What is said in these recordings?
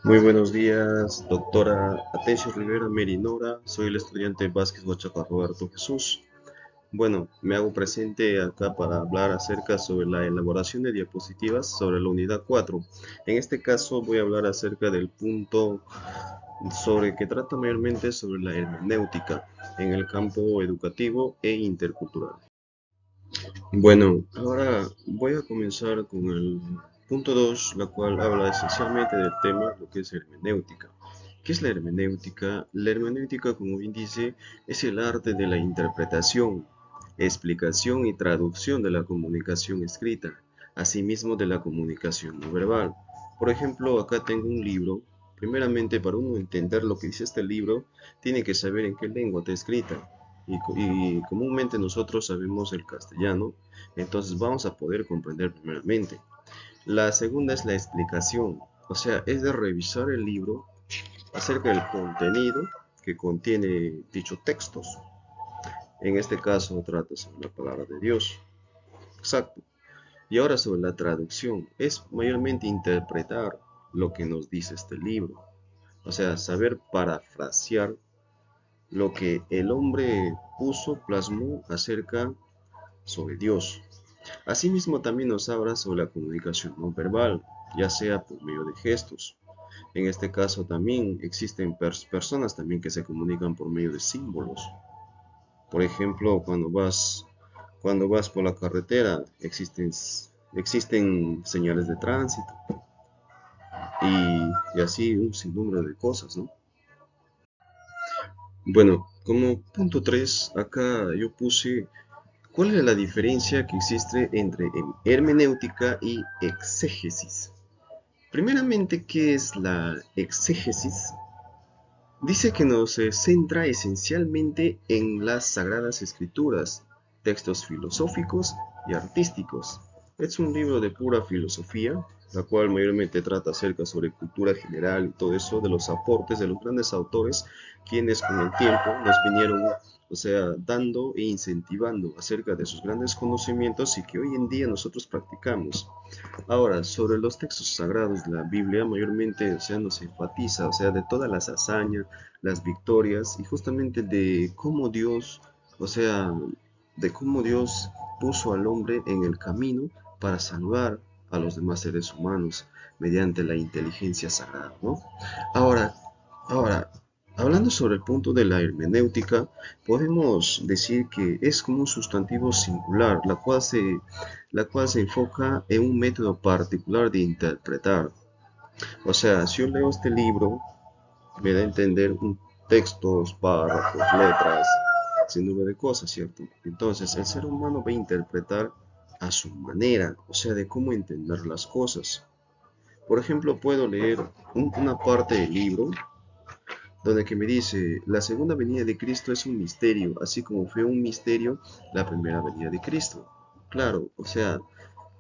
Muy buenos días, doctora Atencio Rivera Merinora. Soy el estudiante Vázquez Huachaca Roberto Jesús. Bueno, me hago presente acá para hablar acerca sobre la elaboración de diapositivas sobre la unidad 4. En este caso voy a hablar acerca del punto sobre que trata mayormente sobre la hermenéutica en el campo educativo e intercultural. Bueno, ahora voy a comenzar con el punto 2, la cual habla esencialmente del tema, lo que es hermenéutica. ¿Qué es la hermenéutica? La hermenéutica, como bien dice, es el arte de la interpretación, explicación y traducción de la comunicación escrita, asimismo de la comunicación no verbal. Por ejemplo, acá tengo un libro. Primeramente, para uno entender lo que dice este libro, tiene que saber en qué lengua está escrita. Y comúnmente nosotros sabemos el castellano, entonces vamos a poder comprender primeramente. La segunda es la explicación, o sea, es de revisar el libro acerca del contenido que contiene dichos textos. En este caso trata sobre la palabra de Dios. Exacto. Y ahora sobre la traducción, es mayormente interpretar lo que nos dice este libro. O sea, saber parafrasear lo que el hombre puso, plasmó acerca sobre Dios. Asimismo, también nos habla sobre la comunicación no verbal, ya sea por medio de gestos. En este caso también existen personas también que se comunican por medio de símbolos. Por ejemplo, cuando vas por la carretera, existen señales de tránsito y así un sinnúmero de cosas, ¿no? Bueno, como punto 3 acá yo puse ¿cuál es la diferencia que existe entre hermenéutica y exégesis? Primeramente, ¿qué es la exégesis? Dice que nos centra esencialmente en las sagradas escrituras, textos filosóficos y artísticos. Es un libro de pura filosofía, la cual mayormente trata acerca sobre cultura general y todo eso, de los aportes de los grandes autores, quienes con el tiempo nos vinieron, o sea, dando e incentivando acerca de sus grandes conocimientos y que hoy en día nosotros practicamos. Ahora, sobre los textos sagrados de la Biblia, mayormente, o sea, nos enfatiza, o sea, de todas las hazañas, las victorias y justamente de cómo Dios, o sea, de cómo Dios puso al hombre en el camino para salvar a los demás seres humanos mediante la inteligencia sagrada, ¿no? Ahora, ahora, hablando sobre el punto de la hermenéutica, podemos decir que es como un sustantivo singular, la cual se enfoca en un método particular de interpretar. O sea, si yo leo este libro, me da a entender textos, párrafos, letras, sin número de cosas, ¿cierto? Entonces, el ser humano va a interpretar a su manera, o sea, de cómo entender las cosas. Por ejemplo, puedo leer una parte del libro donde que me dice, la segunda venida de Cristo es un misterio, así como fue un misterio la primera venida de Cristo. Claro, o sea,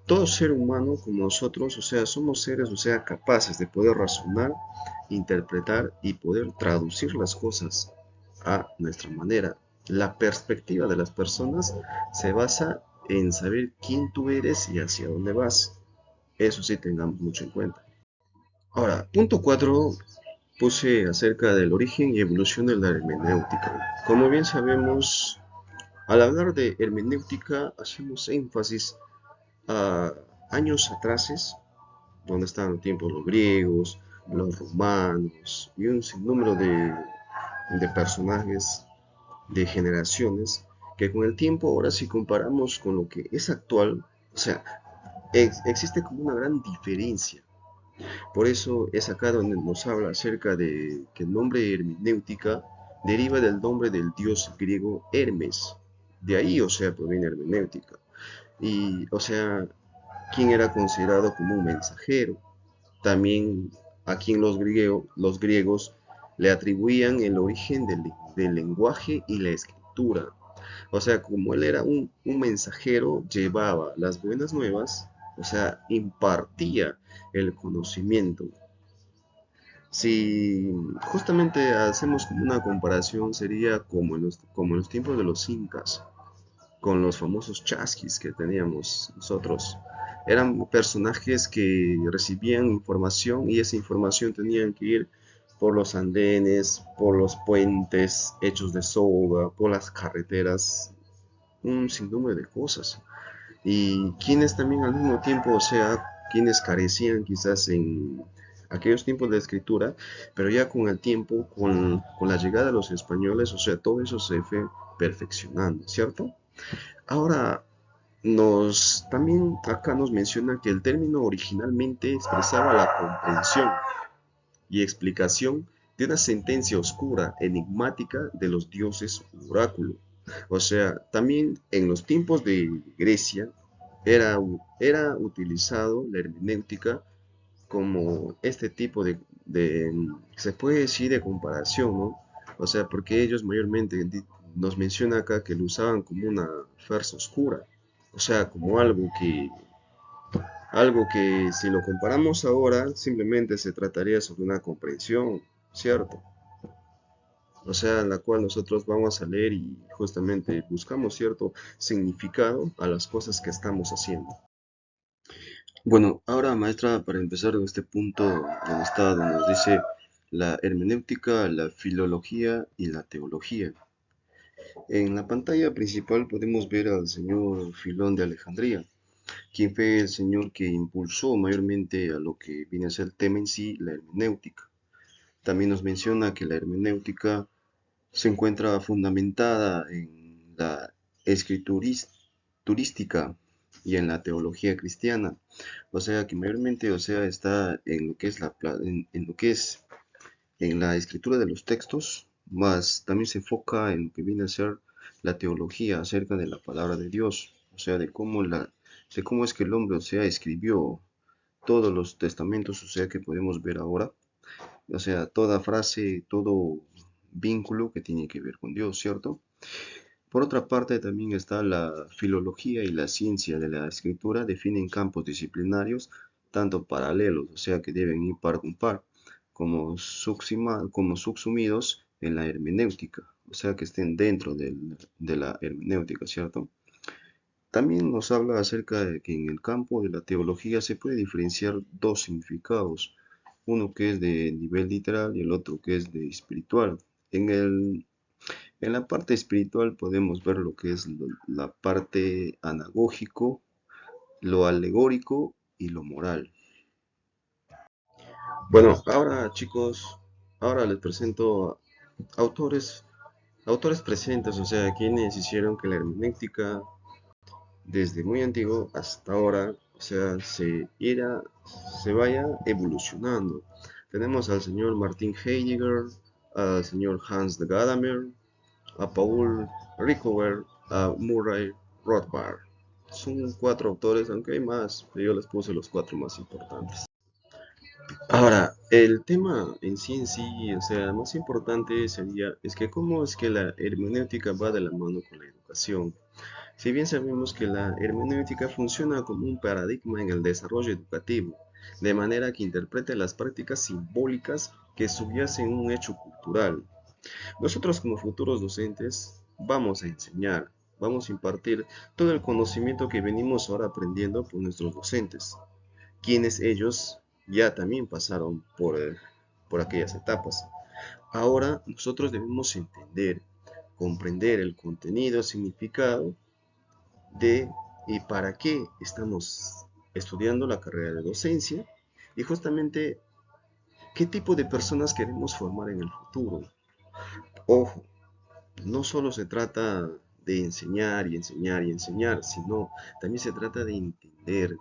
todo ser humano como nosotros, o sea, somos seres, o sea, capaces de poder razonar, interpretar y poder traducir las cosas a nuestra manera. La perspectiva de las personas se basa en saber quién tú eres y hacia dónde vas. Eso sí tengamos mucho en cuenta. Ahora, punto 4 puse acerca del origen y evolución de la hermenéutica. Como bien sabemos, al hablar de hermenéutica hacemos énfasis a años atrás, donde estaban los tiempos los griegos, los romanos y un sinnúmero de personajes, de generaciones, que con el tiempo, ahora si comparamos con lo que es actual, o sea, existe como una gran diferencia. Por eso es acá donde nos habla acerca de que el nombre hermenéutica deriva del nombre del dios griego Hermes. De ahí, o sea, proviene hermenéutica. Y, o sea, quien era considerado como un mensajero. También a quien los griegos le atribuían el origen del lenguaje y la escritura. O sea, como él era un mensajero, llevaba las buenas nuevas, o sea, impartía el conocimiento. Si justamente hacemos como una comparación, sería como en los tiempos de los incas, con los famosos chasquis que teníamos nosotros. Eran personajes que recibían información y esa información tenían que ir por los andenes, por los puentes hechos de soga, por las carreteras, un sinnúmero de cosas. Y quienes también al mismo tiempo, o sea, quienes carecían quizás en aquellos tiempos de escritura, pero ya con el tiempo, con la llegada de los españoles, o sea, todo eso se fue perfeccionando, ¿cierto? Ahora, también acá nos menciona que el término originalmente expresaba la comprensión y explicación de una sentencia oscura, enigmática de los dioses oráculo. O sea, también en los tiempos de Grecia era utilizado la hermenéutica como este tipo se puede decir, de comparación, ¿no? O sea, porque ellos mayormente nos menciona acá que lo usaban como una farsa oscura, o sea, como algo que si lo comparamos ahora, simplemente se trataría sobre una comprensión, ¿cierto? O sea, en la cual nosotros vamos a leer y justamente buscamos cierto significado a las cosas que estamos haciendo. Bueno, ahora maestra, para empezar en este punto donde nos dice la hermenéutica, la filología y la teología. En la pantalla principal podemos ver al señor Filón de Alejandría, quien fue el señor que impulsó mayormente a lo que viene a ser el tema en sí, la hermenéutica. También nos menciona que la hermenéutica se encuentra fundamentada en la escriturística y en la teología cristiana. O sea que mayormente, o sea, está en lo que es en lo que es en la escritura de los textos, más también se enfoca en lo que viene a ser la teología acerca de la palabra de Dios, o sea, de cómo es que el hombre, o sea, escribió todos los testamentos, o sea, que podemos ver ahora, o sea, toda frase, todo vínculo que tiene que ver con Dios, ¿cierto? Por otra parte, también está la filología y la ciencia de la escritura definen campos disciplinarios tanto paralelos, o sea que deben ir par con par, como subsumidos en la hermenéutica, o sea que estén dentro de la hermenéutica, ¿cierto? También nos habla acerca de que en el campo de la teología se puede diferenciar dos significados, uno que es de nivel literal y el otro que es de espiritual. En la parte espiritual podemos ver lo que es la parte anagógico, lo alegórico y lo moral. Bueno, ahora chicos, ahora les presento autores, autores presentes, o sea, quienes hicieron que la hermenéutica desde muy antiguo hasta ahora, o sea, se vaya evolucionando. Tenemos al señor Martin Heidegger, al señor Hans de Gadamer, a Paul Ricoeur, a Murray Rothbard. Son cuatro autores, aunque hay más, pero yo les puse los cuatro más importantes. Ahora, el tema en sí, o sea, más importante es que cómo es que la hermenéutica va de la mano con la educación. Si bien sabemos que la hermenéutica funciona como un paradigma en el desarrollo educativo, de manera que interprete las prácticas simbólicas que subyacen un hecho cultural. Nosotros como futuros docentes vamos a impartir todo el conocimiento que venimos ahora aprendiendo por nuestros docentes, quienes ellos ya también pasaron por aquellas etapas. Ahora nosotros debemos entender, comprender el contenido, significado de y para qué estamos estudiando la carrera de docencia y justamente qué tipo de personas queremos formar en el futuro. Ojo, no solo se trata de enseñar y enseñar y enseñar, sino también se trata de entender.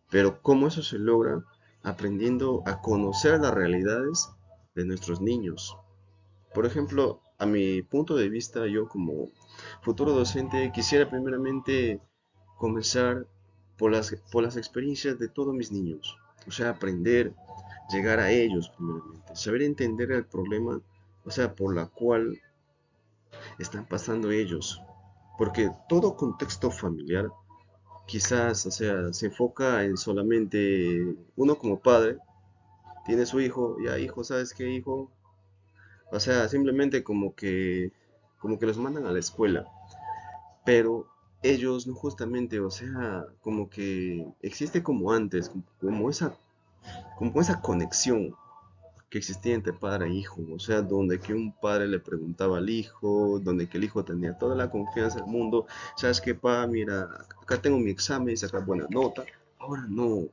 Pero ¿cómo eso se logra? Aprendiendo a conocer las realidades de nuestros niños. Por ejemplo, a mi punto de vista, yo como futuro docente quisiera primeramente comenzar por las experiencias de todos mis niños. O sea, aprender, llegar a ellos primeramente, saber entender el problema, o sea, por la cual están pasando ellos. Porque todo contexto familiar quizás, o sea, se enfoca en solamente uno como padre, tiene su hijo, ya hijo, ¿sabes qué hijo? O sea, simplemente como que los mandan a la escuela. Pero ellos no justamente, o sea, como que existe como antes, como esa conexión que existía entre padre e hijo, o sea, donde que un padre le preguntaba al hijo, donde que el hijo tenía toda la confianza del mundo, sabes qué, pa, mira, acá tengo mi examen y saca buena nota, ahora no,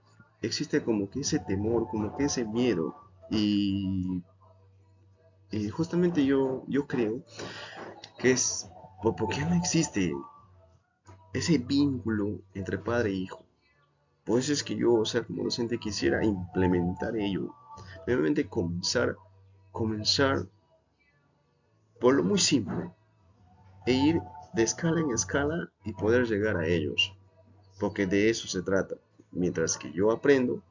existe como que ese temor, como que ese miedo, y, y justamente yo creo que es porque no existe ese vínculo entre padre e hijo. Por eso es que yo, o sea, como docente quisiera implementar ello. Primeramente comenzar por lo muy simple e ir de escala en escala y poder llegar a ellos. Porque de eso se trata. Mientras que yo aprendo,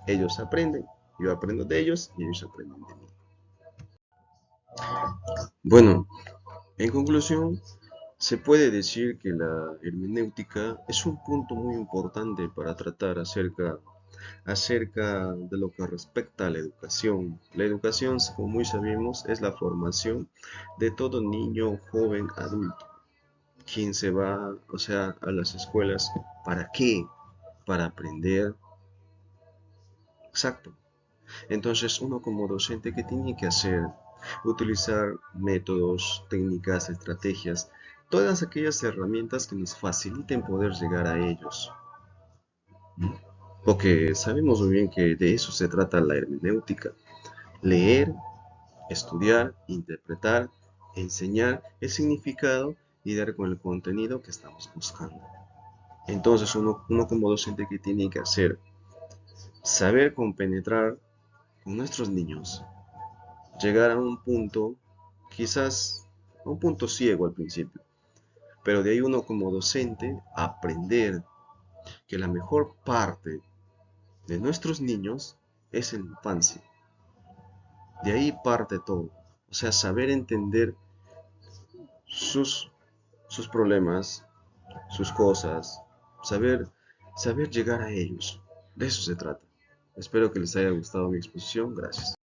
ellos aprenden, yo aprendo de ellos y ellos aprenden de mí. Bueno, en conclusión, se puede decir que la hermenéutica es un punto muy importante para tratar acerca de lo que respecta a la educación. La educación, como muy sabemos, es la formación de todo niño, joven, adulto, quien se va, o sea, a las escuelas. ¿Para qué? Para aprender. Exacto. Entonces, uno como docente, ¿qué tiene que hacer? Utilizar métodos, técnicas, estrategias, todas aquellas herramientas que nos faciliten poder llegar a ellos. Porque sabemos muy bien que de eso se trata la hermenéutica. Leer, estudiar, interpretar, enseñar el significado y dar con el contenido que estamos buscando. Entonces uno como docente, ¿qué tiene que hacer? Saber compenetrar con nuestros niños, llegar a un punto, quizás a un punto ciego al principio, pero de ahí uno como docente aprender que la mejor parte de nuestros niños es en la infancia. De ahí parte todo. O sea, saber entender sus, sus problemas, sus cosas, saber, saber llegar a ellos. De eso se trata. Espero que les haya gustado mi exposición. Gracias.